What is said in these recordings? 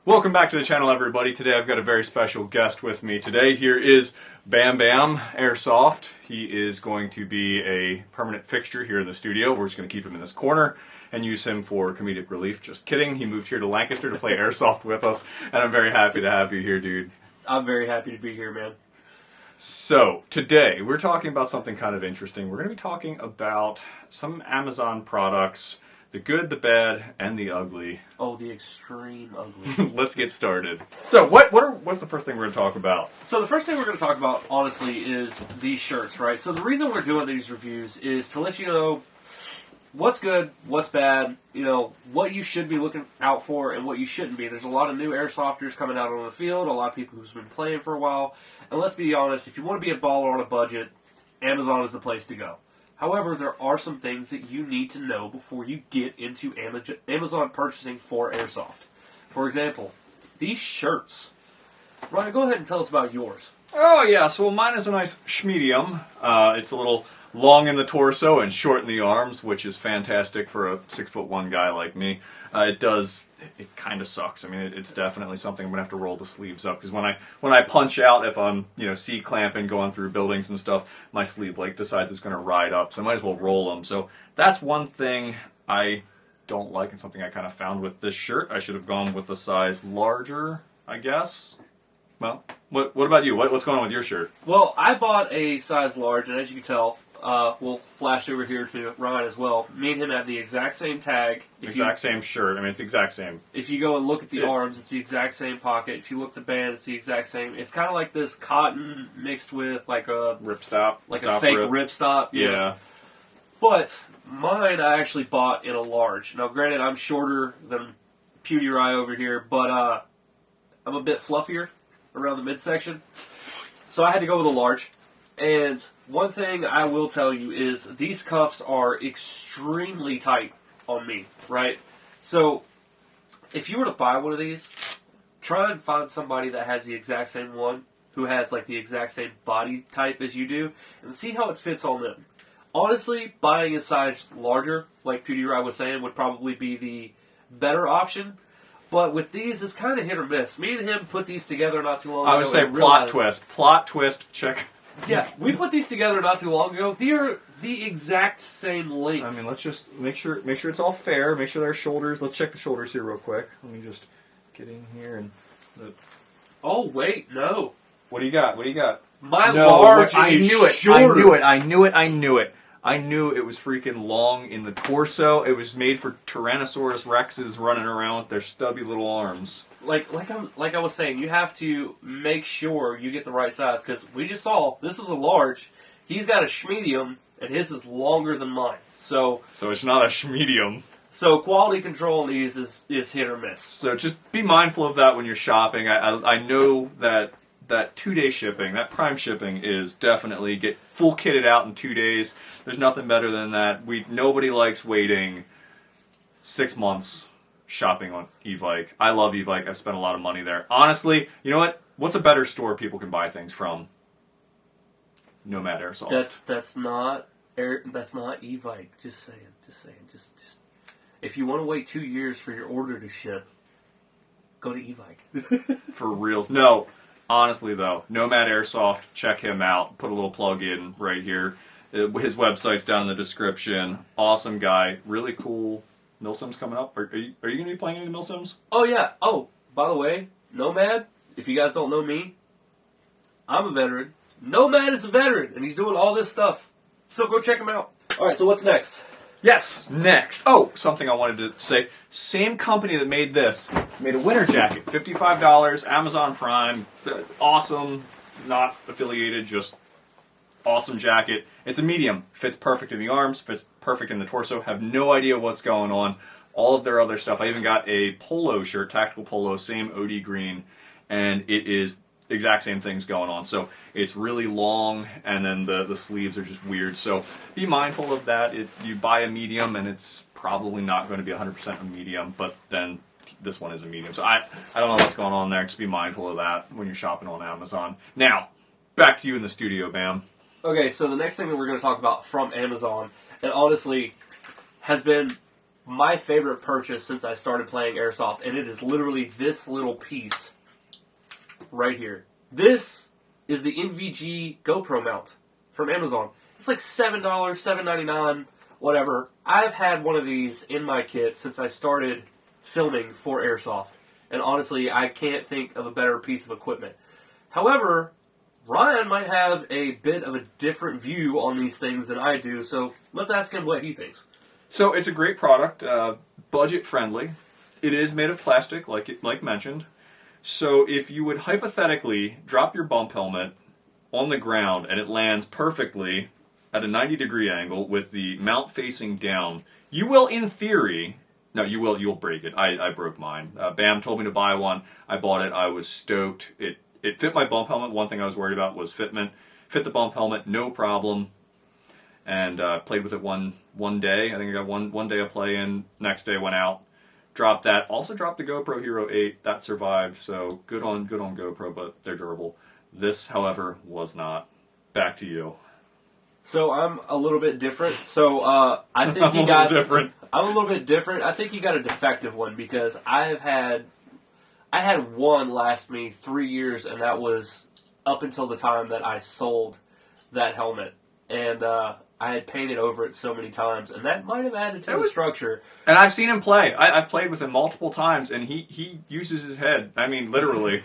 Welcome back to the channel, everybody. Today I've got a very special guest with me today. Here is Bam Bam Airsoft. He is going to be a permanent fixture here in the studio. We're just going to keep him in this corner and use him for comedic relief. Just kidding. He moved here to Lancaster to play Airsoft with us, and I'm very happy to have you here, dude. I'm very happy to be here, man. So, today we're talking about something kind of interesting. We're going to be talking about some Amazon products. The good, the bad, and the ugly. Oh, the extreme ugly. Let's get started. So, what's the first thing we're going to talk about? So the first thing we're going to talk about, honestly, is these shirts, right? So the reason we're doing these reviews is to let you know what's good, what's bad, what you should be looking out for and what you shouldn't be. There's a lot of new airsofters coming out on the field, a lot of people who've been playing for a while. And let's be honest, if you want to be a baller on a budget, Amazon is the place to go. However, there are some things that you need to know before you get into Amazon purchasing for Airsoft. For example, these shirts. Ryan, go ahead and tell us about yours. Oh, yeah. So mine is a nice medium. It's a little long in the torso and short in the arms, which is fantastic for a 6'1" guy like me. It kind of sucks. I mean, it's definitely something I'm going to have to roll the sleeves up, because when I punch out, if I'm, C-clamping, going through buildings and stuff, my sleeve decides it's going to ride up, so I might as well roll them. So that's one thing I don't like, and something I kind of found with this shirt. I should have gone with a size larger, I guess. Well, what about you? What's going on with your shirt? Well, I bought a size large, and as you can tell, we'll flash over here to Ryan as well. Me and him have the exact same tag. Same shirt. I mean, it's the exact same. If you go and look at the arms, it's the exact same pocket. If you look at the band, it's the exact same. It's kind of like this cotton mixed with like a ripstop, like a fake ripstop. Yeah. But mine, I actually bought in a large. Now, granted, I'm shorter than PewDiePie over here, but I'm a bit fluffier around the midsection, so I had to go with a large. And one thing I will tell you is these cuffs are extremely tight on me, right? So if you were to buy one of these, try and find somebody that has the exact same one, who has like the exact same body type as you do, and see how it fits on them. Honestly, buying a size larger, like PewDiePie was saying, would probably be the better option. But with these, it's kind of hit or miss. Me and him put these together not too long ago. I would say plot twist, check. Yeah, we put these together not too long ago. They are the exact same length. I mean, let's just make sure it's all fair. Make sure there are shoulders. Let's check the shoulders here real quick. Let me just get in here and. Oh wait, no. What do you got? My large. I knew it. Shorter. I knew it was freaking long in the torso. It was made for Tyrannosaurus Rexes running around with their stubby little arms. Like I was saying, you have to make sure you get the right size, because we just saw this is a large. He's got a schmedium, and his is longer than mine. So it's not a schmedium. So quality control on these is hit or miss. So just be mindful of that when you're shopping. I know that 2-day shipping, that Prime shipping, is definitely get full kitted out in 2 days. There's nothing better than that. Nobody likes waiting 6 months shopping on Evike. I love Evike. I've spent a lot of money there. Honestly, you know what? What's a better store people can buy things from? Nomad Airsoft. That's not Evike. Just saying. Just if you want to wait 2 years for your order to ship, go to Evike. For reals. No. Honestly, though, Nomad Airsoft, check him out. Put a little plug in right here. His website's down in the description. Awesome guy. Really cool. Milsims coming up. Are you going to be playing any Milsims? Oh, yeah. Oh, by the way, Nomad, if you guys don't know me, I'm a veteran. Nomad is a veteran, and he's doing all this stuff. So go check him out. All right, so what's next? Yes, next. Oh, something I wanted to say. Same company that made this made a winter jacket. $55, Amazon Prime. Awesome. Not affiliated, just awesome jacket. It's a medium. Fits perfect in the arms, fits perfect in the torso. Have no idea what's going on. All of their other stuff. I even got a polo shirt, tactical polo, same OD green, and it is the exact same things going on. So it's really long, and then the sleeves are just weird. So be mindful of that. You buy a medium, and it's probably not going to be 100% a medium, but then this one is a medium. So I don't know what's going on there. Just be mindful of that when you're shopping on Amazon. Now, back to you in the studio, Bam. Okay, so the next thing that we're going to talk about from Amazon, and honestly has been my favorite purchase since I started playing Airsoft, and it is literally this little piece right here. This is the NVG GoPro mount from Amazon. It's like $7, $7.99, whatever. I've had one of these in my kit since I started filming for Airsoft, and honestly, I can't think of a better piece of equipment. However, Ryan might have a bit of a different view on these things than I do, so let's ask him what he thinks. So it's a great product, budget friendly. It is made of plastic, like mentioned. So if you would hypothetically drop your bump helmet on the ground and it lands perfectly at a 90-degree angle with the mount facing down, you will, in theory, no, you'll break it. I broke mine. Bam told me to buy one. I bought it. I was stoked. It fit my bump helmet. One thing I was worried about was fitment. Fit the bump helmet, no problem. And played with it one day. I think I got one day of play in. Next day went out, dropped that. Also dropped the GoPro Hero 8. That survived. So good on GoPro, but they're durable. This, however, was not. Back to you. So I'm a little bit different. So I think I'm a little different. I'm a little bit different. I think you got a defective one because I had one last me 3 years, and that was up until the time that I sold that helmet. And I had painted over it so many times, and that might have added to the structure. And I've seen him play. I've played with him multiple times, and he uses his head. I mean, literally.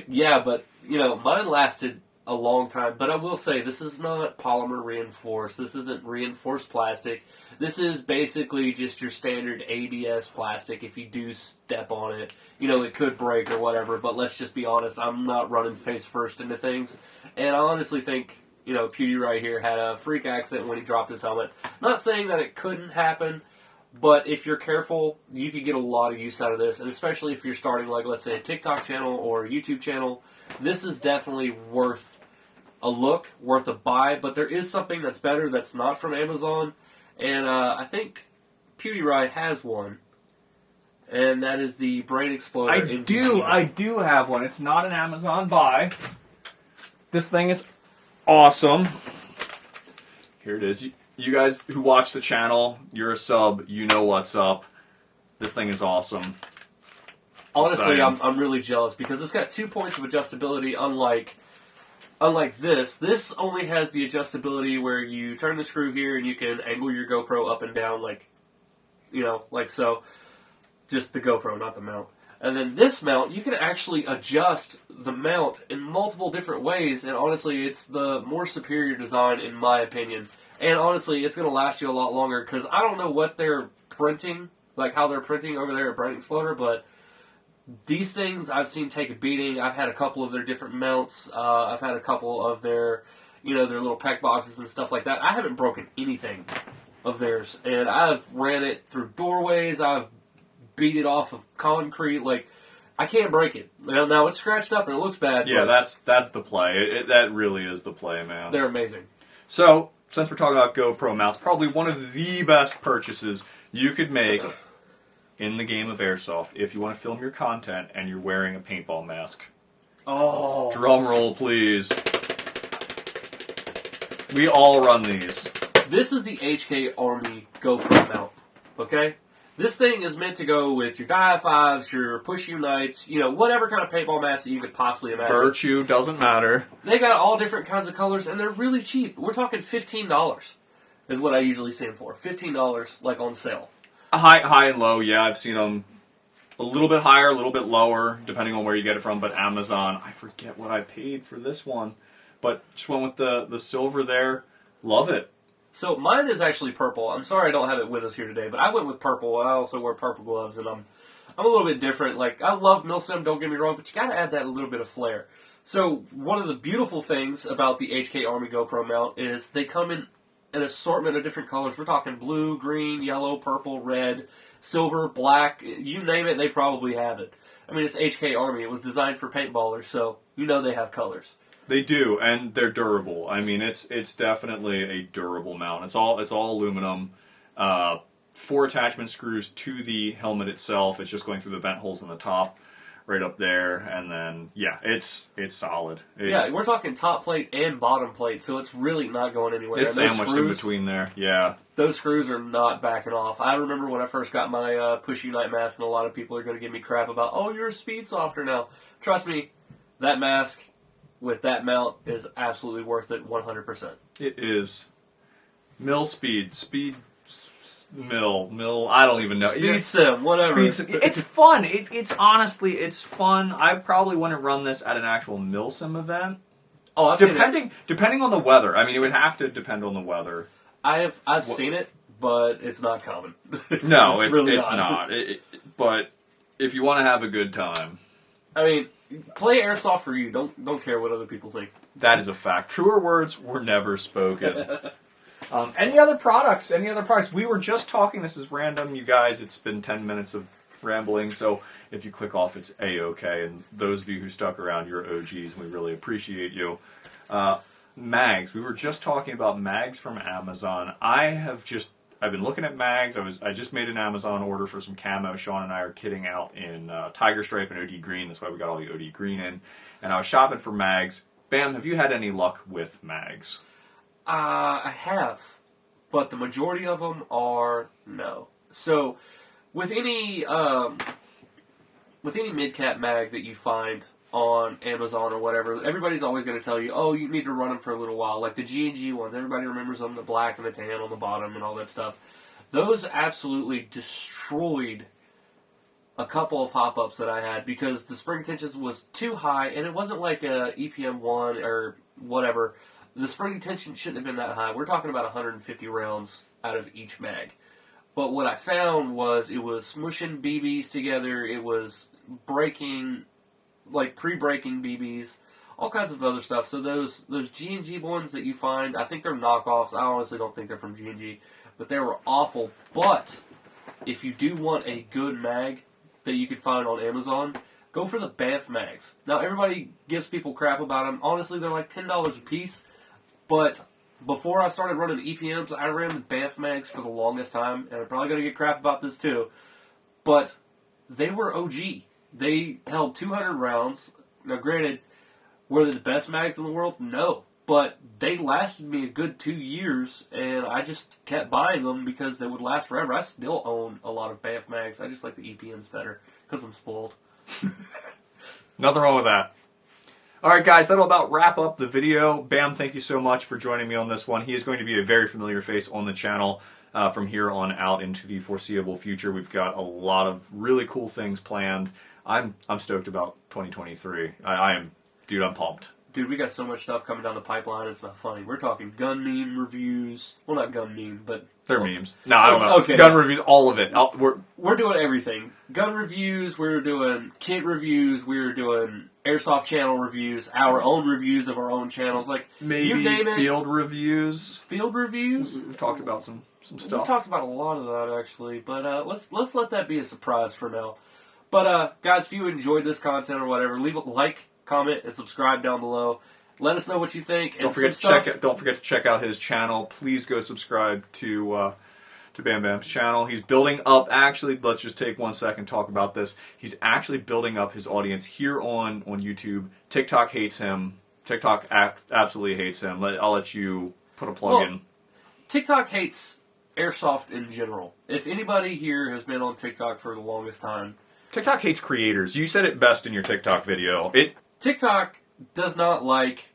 Yeah, but, mine lasted a long time. But I will say, this is not polymer reinforced. This isn't reinforced plastic. This is basically just your standard ABS plastic. If you do step on it, it could break or whatever. But let's just be honest, I'm not running face first into things. And I honestly think, Pewdie right here had a freak accident when he dropped his helmet. Not saying that it couldn't happen, but if you're careful, you could get a lot of use out of this. And especially if you're starting, like, let's say, a TikTok channel or a YouTube channel, this is definitely worth a look, worth a buy. But there is something that's better that's not from Amazon. And I think PewDiePie has one. And that is the Brain Exploder. I do have one. It's not an Amazon buy. This thing is awesome. Here it is. You guys who watch the channel, you're a sub, you know what's up. This thing is awesome. Honestly, I'm really jealous because it's got 2 points of adjustability, unlike this. This only has the adjustability where you turn the screw here and you can angle your GoPro up and down like so. Just the GoPro, not the mount. And then this mount, you can actually adjust the mount in multiple different ways, and honestly, it's the more superior design in my opinion. And honestly, it's going to last you a lot longer, because I don't know what they're printing, like how they're printing over there at Brain Exploder, but these things I've seen take a beating. I've had a couple of their different mounts. I've had a couple of their, their little pack boxes and stuff like that. I haven't broken anything of theirs, and I've ran it through doorways. I've beat it off of concrete. Like, I can't break it. Now it's scratched up and it looks bad. Yeah, that's the play. That really is the play, man. They're amazing. So, since we're talking about GoPro mounts, probably one of the best purchases you could make in the game of Airsoft if you want to film your content and you're wearing a paintball mask. Oh. Drum roll, please. We all run these. This is the HK Army GoPro mount, okay? This thing is meant to go with your Dia-5s, your Push Unites, whatever kind of paintball mask that you could possibly imagine. Virtue, doesn't matter. They got all different kinds of colors, and they're really cheap. We're talking $15 is what I usually see them for. $15, like, on sale. High and low, yeah. I've seen them a little bit higher, a little bit lower, depending on where you get it from. But Amazon, I forget what I paid for this one. But just went with the silver there. Love it. So mine is actually purple. I'm sorry I don't have it with us here today, but I went with purple. I also wear purple gloves, and I'm a little bit different. Like, I love Milsim, don't get me wrong, but you got to add that little bit of flair. So one of the beautiful things about the HK Army GoPro mount is they come in an assortment of different colors. We're talking blue, green, yellow, purple, red, silver, black. You name it, they probably have it. I mean, it's HK Army. It was designed for paintballers, so they have colors. They do, and they're durable. I mean, it's definitely a durable mount. It's all aluminum. 4 attachment screws to the helmet itself. It's just going through the vent holes in the top right up there, and then it's solid. Yeah, we're talking top plate and bottom plate, so it's really not going anywhere. It's sandwiched in between there. Yeah, those screws are not backing off. I remember when I first got my Push Unite mask, and a lot of people are going to give me crap about, oh, you're a speed softer now. Trust me, that mask with that mount is absolutely worth it 100%. It is. Mill speed, mill, I don't even know. Speed sim, whatever. It's fun. It's honestly, it's fun. I probably wouldn't run this at an actual mill sim event. Oh, depending on the weather. I mean, it would have to depend on the weather. I've seen it, but it's not common. It's really not. But if you want to have a good time, I mean, play Airsoft for you. Don't care what other people think. That is a fact. Truer words were never spoken. Any other products? We were just talking. This is random, you guys. It's been 10 minutes of rambling, so if you click off, it's A-okay. And those of you who stuck around, you're OGs, and we really appreciate you. Mags. We were just talking about mags from Amazon. I've been looking at mags. I just made an Amazon order for some camo. Sean and I are kitting out in Tiger Stripe and OD Green. That's why we got all the OD Green in. And I was shopping for mags. Bam, have you had any luck with mags? I have, but the majority of them are no. So, with any mid-cap mag that you find on Amazon or whatever, everybody's always going to tell you, oh, you need to run them for a little while. Like the G&G ones, everybody remembers them, the black and the tan on the bottom and all that stuff. Those absolutely destroyed a couple of hop-ups that I had because the spring tension was too high, and it wasn't like a EPM1 or whatever. The spring tension shouldn't have been that high. We're talking about 150 rounds out of each mag. But what I found was it was smushing BBs together. It was breaking, like pre-breaking BBs, all kinds of other stuff. So those G&G ones that you find, I think they're knockoffs. I honestly don't think they're from G&G, but they were awful. But if you do want a good mag that you could find on Amazon, go for the Banff mags. Now, everybody gives people crap about them. Honestly, they're like $10 a piece. But before I started running EPMs, I ran the Banff mags for the longest time, and I'm probably going to get crap about this too. But they were OG. They held 200 rounds. Now, granted, were they the best mags in the world? No. But they lasted me a good 2 years, and I just kept buying them because they would last forever. I still own a lot of Banff mags. I just like the EPMs better because I'm spoiled. Nothing wrong with that. All right, guys, that'll about wrap up the video. Bam, thank you so much for joining me on this one. He is going to be a very familiar face on the channel from here on out into the foreseeable future. We've got a lot of really cool things planned. I'm stoked about 2023. I am, dude, I'm pumped. Dude, we got so much stuff coming down the pipeline, it's not funny. We're talking gun meme reviews. Well, not gun meme, but... They're memes. No, I don't know. Okay. Gun reviews, all of it. We're doing everything. Gun reviews, we're doing kit reviews, we're doing Airsoft channel reviews, our own reviews of our own channels. Like, maybe you name it. Field reviews. Field reviews? We've talked about some stuff. We've talked about a lot of that, actually. But let's let that be a surprise for now. But, guys, if you enjoyed this content or whatever, leave a like, comment, and subscribe down below. Let us know what you think. Don't forget to check out his channel. Please go subscribe to Bam Bam's channel. He's building up. Actually, let's just take 1 second to talk about this. He's actually building up his audience here on YouTube. TikTok hates him. TikTok absolutely hates him. I'll let you put a plug in. TikTok hates Airsoft in general. If anybody here has been on TikTok for the longest time, TikTok hates creators. You said it best in your TikTok video. TikTok does not like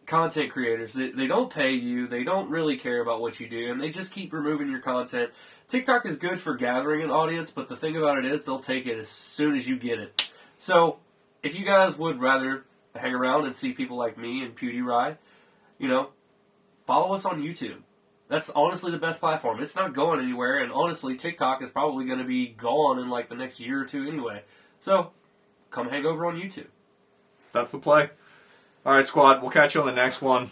content creators. They don't pay you. They don't really care about what you do, and they just keep removing your content. TikTok is good for gathering an audience, but the thing about it is they'll take it as soon as you get it. So if you guys would rather hang around and see people like me and PewDiePie, follow us on YouTube. That's honestly the best platform. It's not going anywhere, and honestly, TikTok is probably going to be gone in like the next year or two anyway. So come hang over on YouTube. That's the play. All right, squad. We'll catch you on the next one.